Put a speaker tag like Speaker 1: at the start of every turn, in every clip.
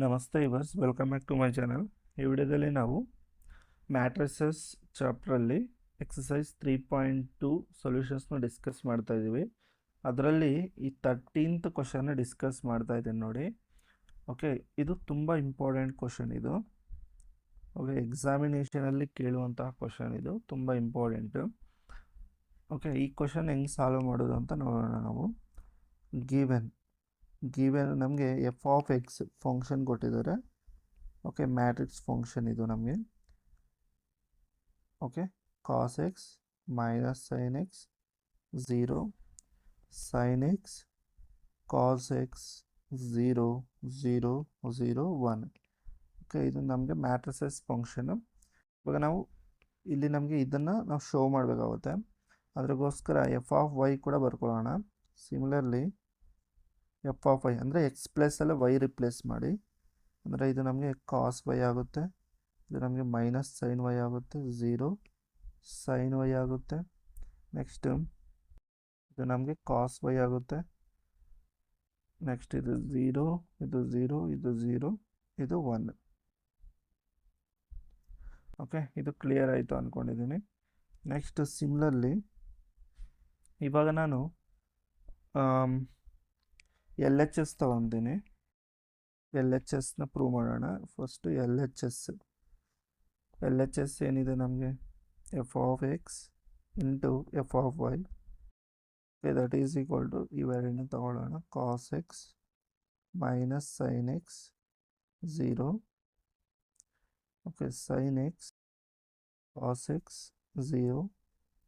Speaker 1: ನಮಸ್ತೆ ಇವರ್ಸ್, welcome back to my channel. ಈ ವಿಡಿಯೋದಲ್ಲಿ ನಾವು ಮ್ಯಾಟ್ರಿಸಸ್ ಚಾಪ್ಟ್ರಲ್ಲಿ ಎಕ್ಸಸೈಸ್ 3.2 ಸೊಲ್ಯೂಷನ್ಸ್ನ ಡಿಸ್ಕಸ್ ಮಾಡ್ತಾ ಇದ್ದೀವಿ. ಅದರಲ್ಲಿ ಈ 13th ಕ್ವಶನ್ನ ಡಿಸ್ಕಸ್ ಮಾಡ್ತಾ ಇದ್ದೀನಿ ನೋಡಿ. ಓಕೆ, ಇದು ತುಂಬ ಇಂಪಾರ್ಟೆಂಟ್ ಕ್ವಶನ್. ಇದು ಓಕೆ, ಎಕ್ಸಾಮಿನೇಷನಲ್ಲಿ ಕೇಳುವಂತಹ ಕ್ವಶನ್. ಇದು ತುಂಬ ಇಂಪಾರ್ಟೆಂಟು. ಓಕೆ, ಈ ಕ್ವಶನ್ ಹೆಂಗೆ ಸಾಲ್ವ್ ಮಾಡೋದು ಅಂತ ನೋಡೋಣ ನಾವು. ಗಿವೆನ್ ನಮಗೆ ಎಫ್ ಆಫ್ ಎಕ್ಸ್ ಫಂಕ್ಷನ್ ಕೊಟ್ಟಿದ್ದಾರೆ. ಓಕೆ, ಮ್ಯಾಟ್ರಿಕ್ಸ್ ಫಂಕ್ಷನ್ ಇದು ನಮಗೆ. Okay, cos X minus sine X 0, sine X cos X 0, 0, 0, 1. Okay, ಇದು ನಮಗೆ ಮ್ಯಾಟ್ರಿಸಸ್ ಫಂಕ್ಷನು. ಇವಾಗ ನಾವು ಇಲ್ಲಿ ನಮಗೆ ಇದನ್ನು ನಾವು ಶೋ ಮಾಡಬೇಕಾಗುತ್ತೆ. ಅದಕ್ಕೋಸ್ಕರ ಎಫ್ ಆಫ್ ವೈ ಕೂಡ ಬರ್ಕೊಳ್ಳೋಣ. ಸಿಮಿಲರ್ಲಿ ಎಫ್ ಆಫ್ ವೈ ಅಂದರೆ ಎಕ್ಸ್ ಪ್ಲಸ್ಸಲ್ಲಿ ವೈ ರಿಪ್ಲೇಸ್ ಮಾಡಿ. ಅಂದರೆ ಇದು ನಮಗೆ ಕಾಸ್ ವೈ ಆಗುತ್ತೆ, ಇದು ನಮಗೆ ಮೈನಸ್ ಸೈನ್ ವೈ ಆಗುತ್ತೆ, 0 ಸೈನ್ ವೈ ಆಗುತ್ತೆ. ನೆಕ್ಸ್ಟ್ ಇದು ನಮಗೆ ಕಾಸ್ ವೈ ಆಗುತ್ತೆ. ನೆಕ್ಸ್ಟ್ ಇದು 0, ಇದು 0, ಇದು 0, ಇದು 1. ಓಕೆ, ಇದು ಕ್ಲಿಯರ್ ಆಯಿತು ಅಂದ್ಕೊಂಡಿದ್ದೀನಿ. ನೆಕ್ಸ್ಟ್ ಸಿಮಿಲರ್ಲಿ ಇವಾಗ ನಾನು ಎಲ್ ಎಚ್ ಎಸ್ ತೊಗೊತೀನಿ. ಎಲ್ ಎಚ್ ಎಸ್ನ ಪ್ರೂವ್ ಮಾಡೋಣ. ಫಸ್ಟು ಎಲ್ ಎಚ್ ಎಸ್ ಏನಿದೆ ನಮಗೆ F of X into F of Y. That is equal to ಇವೆರಡನ್ನು ತಗೊಳ್ಳೋಣ. Cos X minus sine X 0, okay, sine X cos X 0,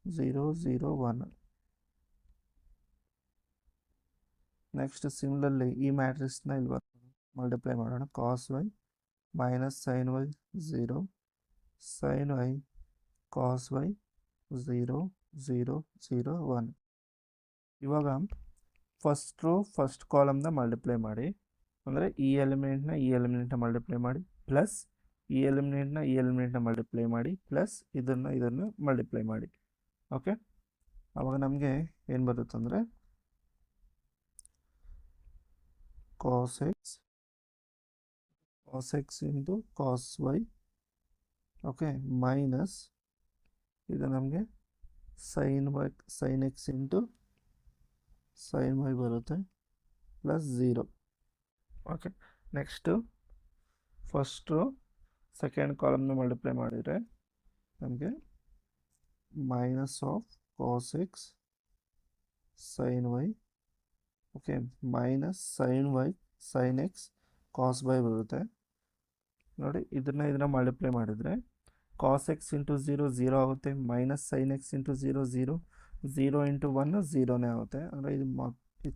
Speaker 1: 0, 0, 1. Next similarly ಈ ಮ್ಯಾಟ್ರಿಕ್ಸ್ನ ಇಲ್ಲಿ ಮಲ್ಟಿಪ್ಲೈ ಮಾಡೋಣ. Cos Y minus sine Y 0, sine Y cos Y 0, 0, 0, 1. ಇವಾಗ first row first ಕಾಲಮ್ನ multiply ಮಾಡಿ. ಅಂದರೆ ಈ ಎಲಿಮೆಂಟ್ನ ಮಲ್ಟಿಪ್ಲೈ ಮಾಡಿ, ಪ್ಲಸ್ ಈ ಎಲಿಮೆಂಟ್ನ ಮಲ್ಟಿಪ್ಲೈ ಮಾಡಿ, ಪ್ಲಸ್ ಇದನ್ನು ಮಲ್ಟಿಪ್ಲೈ ಮಾಡಿ. ಓಕೆ, ಆವಾಗ ನಮಗೆ ಏನು ಬರುತ್ತಂದರೆ cos x into cos y, okay, minus ಇದು ನಮಗೆ sin x into sin y ಬರುತ್ತೆ, plus 0. Okay, next first second ಕಾಲಮ್ನ ಮಲ್ಟಿಪ್ಲೈ ಮಾಡಿದರೆ ನಮಗೆ minus of cos X sin y, okay, minus sine X cos Y ಬರುತ್ತೆ ನೋಡಿ. ಇದನ್ನು ಮಲ್ಟಿಪ್ಲೈ ಮಾಡಿದರೆ ಕಾಸ್ ಎಕ್ಸ್ ಇಂಟು 0 0 ಆಗುತ್ತೆ, minus sine X into 0 0, 0 into 1 0ನೇ ಆಗುತ್ತೆ. ಅಂದರೆ ಇದು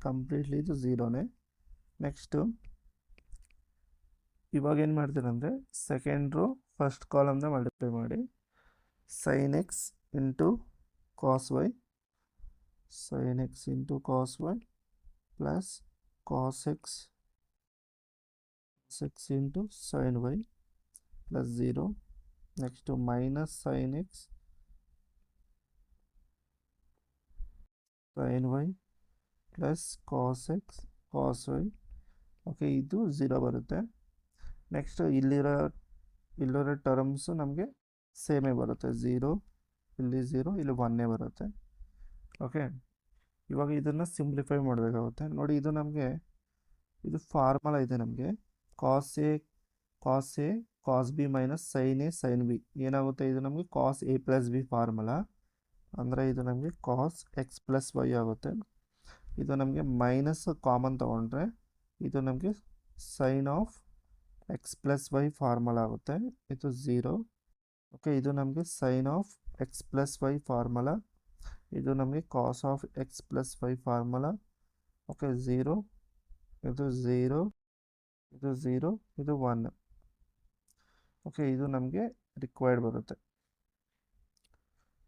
Speaker 1: ಕಂಪ್ಲೀಟ್ಲಿ ಇದು 0ನೇ. ನೆಕ್ಸ್ಟು ಇವಾಗ ಏನು ಮಾಡ್ತೀರಂದರೆ ಸೆಕೆಂಡ್ ರೋ ಫಸ್ಟ್ ಕಾಲಮ್ನ ಮಲ್ಟಿಪ್ಲೈ ಮಾಡಿ. Sine X into cos Y, sine X into cos Y plus cos x into sin y plus 0. Next minus sin x sin y plus cos x cos y. Okay, ಇದು 0 ಬರುತ್ತೆ. Next ಇಲ್ಲಿರೋ terms ನಮಗೆ ಸೇಮೇ ಬರುತ್ತೆ. 0 ಇಲ್ಲಿ 0 ಇಲ್ಲಿ 1 ಬರುತ್ತೆ. Okay, ಇವಾಗ ಇದನ್ನು ಸಿಂಪ್ಲಿಫೈ ಮಾಡಬೇಕಾಗುತ್ತೆ ನೋಡಿ. ಇದು ನಮಗೆ ಇದು ಫಾರ್ಮುಲಾ ಇದೆ ನಮಗೆ. Cos A cos B minus sine A sine B ಏನಾಗುತ್ತೆ, ಇದು ನಮಗೆ cos A plus B formula. ಅಂದರೆ ಇದು ನಮಗೆ ಕಾಸ್ ಎಕ್ಸ್ ಪ್ಲಸ್ ವೈ ಆಗುತ್ತೆ. ಇದು ನಮಗೆ ಮೈನಸ್ ಕಾಮನ್ ತೊಗೊಂಡ್ರೆ ಇದು ನಮಗೆ sine of X plus Y formula ಆಗುತ್ತೆ. ಇದು 0. ಓಕೆ, ಇದು ನಮಗೆ sine of X plus Y formula. ಇದು ನಮಗೆ cos of X plus Y formula. Okay, 0, ಇದು 0, ಇದು 0, ಇದು 1. ಓಕೆ, ಇದು ನಮಗೆ ರಿಕ್ವೈರ್ಡ್ ಬರುತ್ತೆ.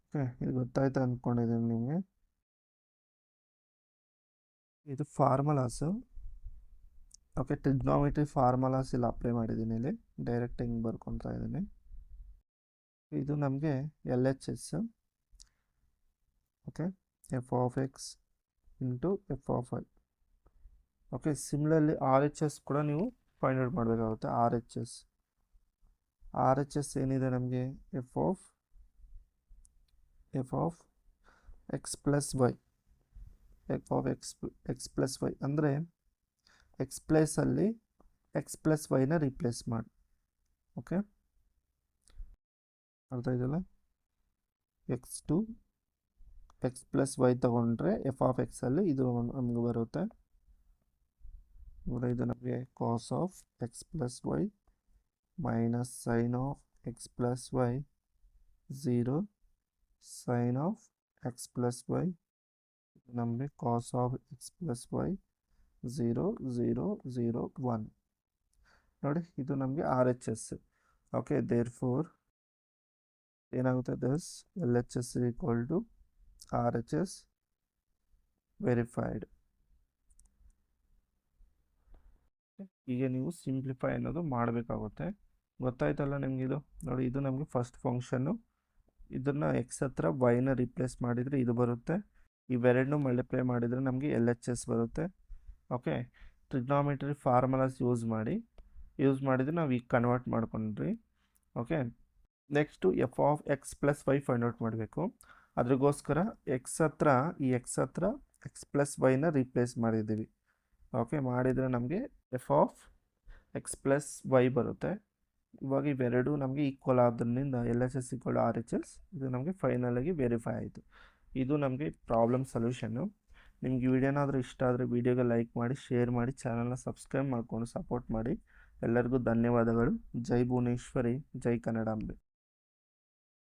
Speaker 1: ಓಕೆ, ಇದು ಗೊತ್ತಾಯ್ತು ಅಂದ್ಕೊಂಡಿದ್ದೀನಿ ನಿಮಗೆ. ಇದು ಫಾರ್ಮುಲಾಸು. ಓಕೆ, ಟ್ರಿಗ್ನೋಮೆಟ್ರಿ ಫಾರ್ಮುಲಾಸ್ ಇಲ್ಲಿ ಅಪ್ಲೈ ಮಾಡಿದ್ದೀನಿ. ಇಲ್ಲಿ ಡೈರೆಕ್ಟ್ ಹಿಂಗೆ ಬರ್ಕೊತಾ ಇದ್ದೀನಿ. ಇದು ನಮಗೆ L H S. Okay, F of X into F of Y. Okay, similarly R H S ಕೂಡ ನೀವು ಫೈಂಡ್ ಔಟ್ ಮಾಡಬೇಕಾಗುತ್ತೆ. ಆರ್ ಎಚ್ ಎಸ್ ಏನಿದೆ ನಮಗೆ F of X plus Y, X plus Y ಅಂದರೆ ಎಕ್ಸ್ ಪ್ಲೇಸಲ್ಲಿ ಎಕ್ಸ್ ಪ್ಲಸ್ ವೈನ replace ಮಾಡಿ. Okay, ಅರ್ಥ ಇದೆಯಲ್ಲ? ಎಕ್ಸ್ ಪ್ಲಸ್ ವೈ ತಗೊಂಡ್ರೆ ಎಫ್ ಆಫ್ ಎಕ್ಸಲ್ಲಿ ಇದು ನಮಗೆ ಬರುತ್ತೆ. ಇದು ನಮಗೆ cos of X plus Y minus sine of X plus Y 0 sine of X plus Y ನಮಗೆ cos of X plus Y 0 0 0 1. ನೋಡಿ, ಇದು ನಮಗೆ R H S. Okay, therefore ಏನಾಗುತ್ತೆ, this L H S equal to R H S verified. ಈಗ ನೀವು simplify ಅನ್ನೋದು ಮಾಡಬೇಕಾಗುತ್ತೆ. ಗೊತ್ತಾಯ್ತಲ್ಲ ನಿಮ್ಗೆ ಇದು? ನೋಡಿ, ಇದು ನಮಗೆ ಫಸ್ಟ್ ಫಂಕ್ಷನ್ನು. ಇದನ್ನು ಎಕ್ಸ್ ಹತ್ರ ವೈನ ರಿಪ್ಲೇಸ್ ಮಾಡಿದರೆ ಇದು ಬರುತ್ತೆ. ಇವೆರಡನ್ನೂ ಮಲ್ಟಿಪ್ಲೈ ಮಾಡಿದರೆ ನಮಗೆ ಎಲ್ ಎಚ್ ಎಸ್ ಬರುತ್ತೆ. ಓಕೆ, ಟ್ರಿಗ್ನಾಮೆಟ್ರಿ ಫಾರ್ಮುಲಾಸ್ ಯೂಸ್ ಮಾಡಿದರೆ ನಾವು ಈಗ ಕನ್ವರ್ಟ್ ಮಾಡ್ಕೊಂಡ್ರಿ. Okay, next F of X plus Y find out ಮಾಡಬೇಕು. ಅದ್ರಿಗೋಸ್ಕರ ಎಕ್ಸ್ ಹತ್ರ ಎಕ್ಸ್ ಪ್ಲಸ್ ವೈನ ರಿಪ್ಲೇಸ್ ಮಾಡಿದ್ದೀವಿ. ಓಕೆ, ಮಾಡಿದರೆ ನಮಗೆ F of X plus Y ಬರುತ್ತೆ. ಇವಾಗ ಇವೆರಡು ನಮಗೆ ಈಕ್ವಲ್ ಆದ್ರಿಂದ L H S equal R H S, ಇದು ನಮಗೆ ಫೈನಲಾಗಿ ವೆರಿಫೈ ಆಯಿತು. ಇದು ನಮಗೆ ಪ್ರಾಬ್ಲಮ್ ಸೊಲ್ಯೂಷನ್ನು. ನಿಮ್ಗೆ ವಿಡಿಯೋನಾದರೂ ಇಷ್ಟ ಆದರೆ ವಿಡಿಯೋಗೆ ಲೈಕ್ ಮಾಡಿ, ಶೇರ್ ಮಾಡಿ, ಚಾನಲ್ನ ಸಬ್ಸ್ಕ್ರೈಬ್ ಮಾಡಿಕೊಂಡು ಸಪೋರ್ಟ್ ಮಾಡಿ. ಎಲ್ಲರಿಗೂ ಧನ್ಯವಾದಗಳು. ಜೈ ಭುವನೇಶ್ವರಿ, ಜೈ ಕನ್ನಡಾಂಬೆ.